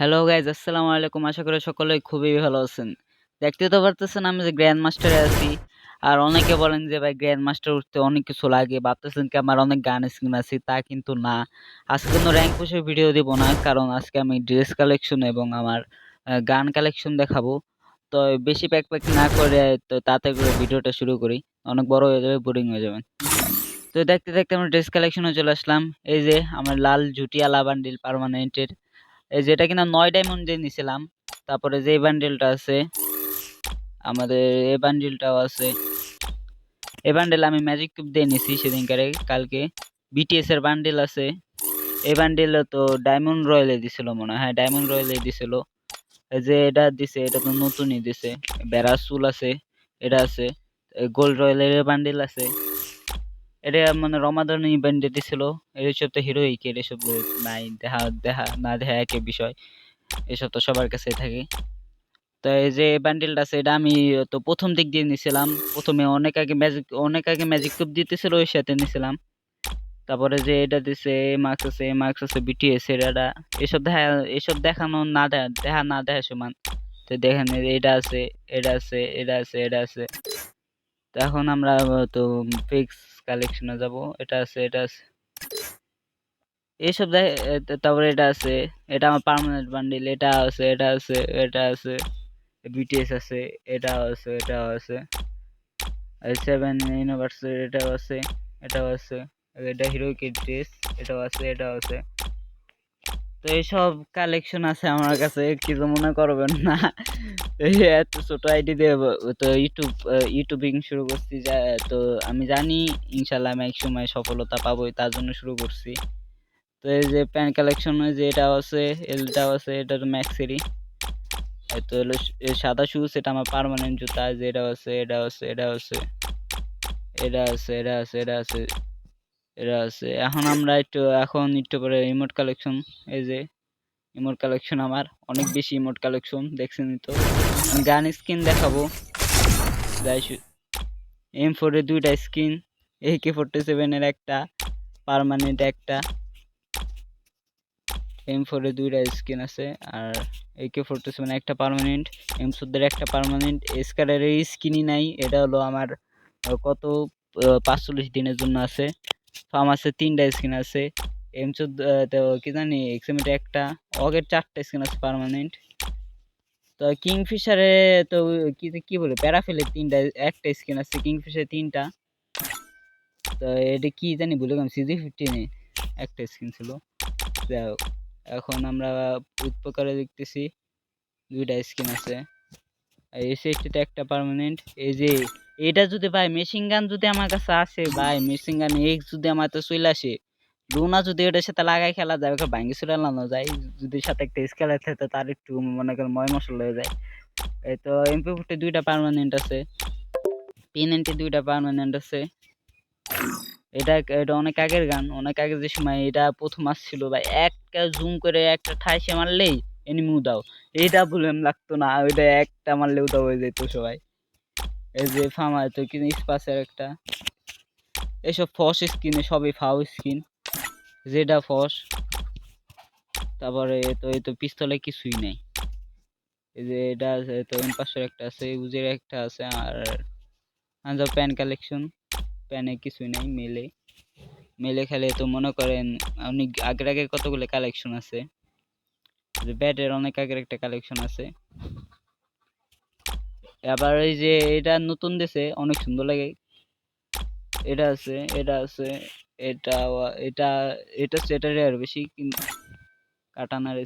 Hello guys, আসসালামু আলাইকুম। আশা করি সকলেই খুবই ভালো আছেন। দেখতে তো পারতেছেন আমি যে গ্র্যান্ড মাস্টারে আছি। আর অনেকে বলেন যে ভাই গ্র্যান্ড মাস্টার উঠতে অনেক কিছু লাগে, ভাবতেছেন কি আমার অনেক গান স্কিন আছে, তা কিন্তু না। আজকে কোনো র্যাঙ্ক পুশের ভিডিও দিব না, কারণ আজকে আমি ড্রেস কালেকশন এবং আমার গান কালেকশন দেখাবো। তো বেশি প্যাক প্যাক না করে তো তাতে করে ভিডিওটা শুরু করি, অনেক বড় হয়ে যাবে, বোরিং হয়ে যাবে। তো দেখতে দেখতে আমরা ড্রেস কালেকশনে চলে আসলাম। এই যে আমার লাল জুটিয়ালা বান্ডিল পার্মানেন্টের, এই যেটা কিনা 9 ডায়মন্ড দিয়ে নিছিলাম। তারপরে যে বান্ডেলটা আছে আমাদের, এই বান্ডেলটাও আছে। এই বান্ডেল আমি ম্যাজিক কিউব দিয়ে নিছি সেদিনকারে, কালকে বিটিএস এর বান্ডেল আছে। এই বান্ডেল তো ডায়মন্ড রয়্যালে দিছিল মনে হয়, হ্যাঁ ডায়মন্ড রয়্যালে দিছিল। এই যে এটা দিছে, এটা তো নতুনই দিছে। বেরাসুল আছে, এটা আছে। গোল্ড রয়্যালের বান্ডেল আছে। এটা মানে রমাদান ইভেন্টে দিছিল। এইসব তো হিরোইকের, এসব নাই, দেখা দেখা না দেখা একই বিষয়, এসব তো সবার কাছে থাকে। তো এই যে বান্ডেলটা আছে, এটা আমি তো প্রথম দিক দিয়ে নিছিলাম। প্রথমে অনেক আগে ম্যাজিক কিউব দিতেছিল, ওই সাথে নিছিলাম। তারপরে যে এটা দিছে মার্কস আছে বিটিএস এর, এটা এসব দেখানো না দেখা দেখা না দেখা সমান। তো দেখেন এই যে এটা আছে, এটা আছে, এটা আছে, এটা আছে। তো এখন আমরা তো ফিক্স কালেকশনে যাব। এটা আছে, এটা আছে, এইসব তারপরে এটা আছে, এটা আমার পার্মানেন্ট বান্ডিল। এটা আছে, এটা আছে, এটা আছে, বিটিএস আছে, এটাও আছে, এটাও আছে। সেভেন ইউনিভার্সের এটাও আছে, এটাও আছে। এটা হিরোইকের ড্রেস, এটাও আছে, এটাও আছে। তো এইসব কালেকশন আছে আমার কাছে, কিছু মনে করবেন না। এই এত ছোট আইডি দিয়ে তো ইউটিউবিং শুরু করছি, তো আমি জানি ইনশাল্লাহ আমি এক সময় সফলতা পাবোই, তার জন্য শুরু করছি। তো এই যে প্যান কালেকশন, যে এটাও আছে, এটাও আছে, এটা তো ম্যাক্সেরই। তো হলো সাদা শুজ, এটা আমার পার্মানেন্ট জুতা। যে এটাও আছে, এটাও আছে, এটাও আছে, এটা আছে, এটা আছে, এটা আছে, এটা আছে। এখন একটু করে ইমোট কালেকশন। এই যে ইমোট কালেকশন, আমার অনেক বেশি ইমোট কালেকশন, দেখছেনই তো। আমি গান স্কিন দেখাবো। M4 এর 2টা স্কিন, AK47 এর একটা, পার্মানেন্ট একটা। M4 এর 2টা স্কিন আছে, আর AK47 একটা পার্মানেন্ট, M14 এর একটা পার্মানেন্ট। স্কারের স্কিনই নাই, এটা হলো আমার কত 45 দিনের জন্য আছে। ফার্ম আছে, 3টা স্কিন আছে। M14 তো কি জানি, এক্সএমএট একটা, অগের 4টা স্কিন আছে পার্মানেন্ট। তো কিংফিশারে তো কি কি বলে, প্যারাফেলের 3টা, একটা স্কিন আছে। কিংফিশারে 3টা। তো এটা কি জানি ভুলে গেলাম, CG15 এ একটা স্কিন ছিল। যাই হোক, এখন আমরা প্রকারে দেখতেছি 2টা স্কিন আছে। এসএসটিতে একটা পার্মানেন্ট। এই যে এটা যদি ভাই মেশিন গান যদি আমার কাছে আসে, ভাই মেশিন গান এক্স যদি আমার তো চলে আসে, লুনা যদি এটার সাথে লাগাই খেলা যায়, ওকে ভাঙ্গি চুরে লানো যায়। যদি সাথে একটা স্কেলার থাকে, তার একটু মনে করেন ময় মশলা হয়ে যায়। এই তো MP40 2টা পার্মানেন্ট আছে, P90 2টা পার্মানেন্ট আছে। এটা এটা অনেক আগের গান, অনেক আগে যে সময় এটা প্রথম আসছিল ভাই, একটা জুম করে একটা ঠাইসে মারলেই এনিমি উদাও। এটা ভুলেন লাগতো না, ওইটা একটা মারলে উদাও হয়ে যেত সবাই। এই যে ফার্মা তো কিন্তু স্পাসের একটা, এসব ফস স্কিনে সবই ফাও স্কিন, যেটা ফস। তারপরে তো এই তো পিস্তলে কিছুই নেই। এই যে এটা আছে, তো M500 একটা আছে, উজের একটা আছে। আর প্যান কালেকশন, প্যানে কিছুই নাই। মেলে মেলে খেলে তো মনে করেন অনেক আগের আগের কতগুলো কালেকশন আছে। ব্যাটের অনেক আগের একটা কালেকশন আছে। আবার এই যে এটা নতুন দেশে অনেক সুন্দর লাগে, এটা আছে, এটা আছে, এটা এটা এটা সেটারে আর বেশি কাটানার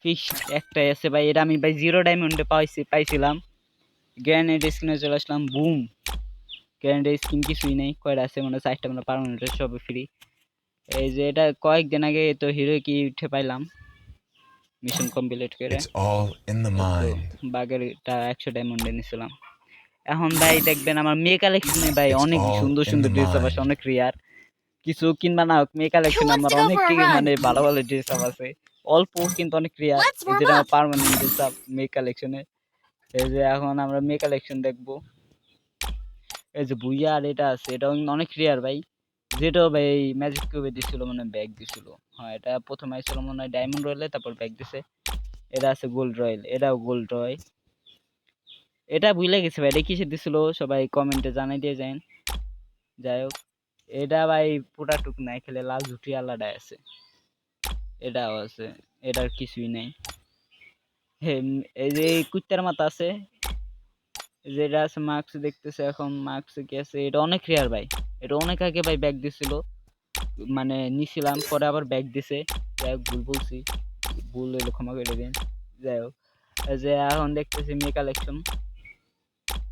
ফিক্সড একটাই আছে ভাই। এটা আমি ভাই 0 ডায়মন্ডে পাইছিলাম। গ্র্যানেড স্কিনে চলে আসলাম, বুম। গ্র্যানেড স্কিন কিছুই নেই, কয়টা আছে মানে 4টা, মানে পার্মানেন্ট সব ফ্রি। এই যে এটা কয়েকদিন আগে তো হিরো কি উঠে পাইলাম, মিশন কমপ্লিট করে। It's all in the তো mind. বাগেরটা 100 ডায়মন্ডে নিছিলাম। এখন ভাই দেখবেন আমার মেয়ে কালেকশনে ভাই It's অনেক all সুন্দর in সুন্দর the ড্রেস আপ আছে, mind. অনেক রেয়ার। কিছু কিনবা না হোক, মেয়ে Who কালেকশনে wants আমার to go অনেক for a run? মানে ভালো ভালো ড্রেস আপ আছে। অল্প কিন্তু অনেক রেয়ার, Let's এই warm যেটা আমার up. পার্মানেন্ট ড্রেস আপ মেয়ে কালেকশনে। এই যে এখন আমরা মেয়ে কালেকশন দেখবো। এই যে ভুইয়া, আর এটা আছে, এটা অনেক রেয়ার ভাই। যেটাও ভাই এই ম্যাজিক কিউবে দিছিল মানে ব্যাগ দিছিল। হ্যাঁ এটা প্রথম আইছিল মনে হয় ডায়মন্ড রয়েলে, তারপর ব্যাগ দিছে। এটা আছে গোল্ড রয়েল, এটাও গোল্ড রয়। এটা ভুলে গেছি ভাই, এটা কিসে দিছিল সবাই কমেন্টে জানাই দিয়ে যান। যাই হোক এটা ভাই পুরাটুক নাই, খেলে লাল ঝুটি আলাদা আছে, এটাও আছে, এটার কিছুই নাই। এই যে কুত্তার মাথা আছে, যেটা আছে মার্কস দেখতেছে এখন, মার্কস কি আছে, এটা অনেক রেয়ার ভাই। এটা অনেক আগে ভাই ব্যাগ দিছিল, মানে নিছিলাম পরে আবার ব্যাগ দিছে। যাই হোক ভুল বলছি, ভুল হইলে ক্ষমা করে দিন। যাই হোক এই যে এখন দেখতেছি মে কালেকশন,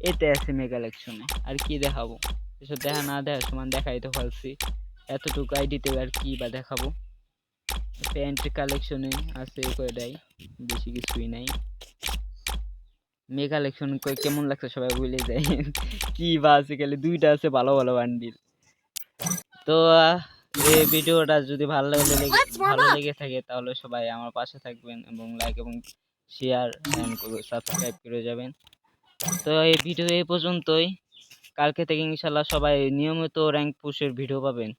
এতে আছে মে কালেকশনে, আর কি দেখাবো, এসব দেখা না দেখার সমান দেখাই তো ফেলছি, এতটুকু আইডিতে আর কি বা দেখাবো। প্যান্ট কালেকশনে আছে কয়টাই, বেশি কিছুই নাই। মে কালেকশন কেমন লাগছে সবাই বলে যায়। কি বা আছে, খালি দুইটা আছে ভালো ভালো বান্ডিল। তো এই ভিডিওটা যদি ভালো লেগে থাকে তাহলে সবাই আমার পাশে থাকবেন এবং লাইক এবং শেয়ার এন্ড সাবস্ক্রাইব করে যাবেন। তো এই ভিডিও এই পর্যন্তই, কালকে থেকে ইনশাল্লাহ সবাই নিয়মিত র্যাঙ্ক পুশের ভিডিও পাবেন।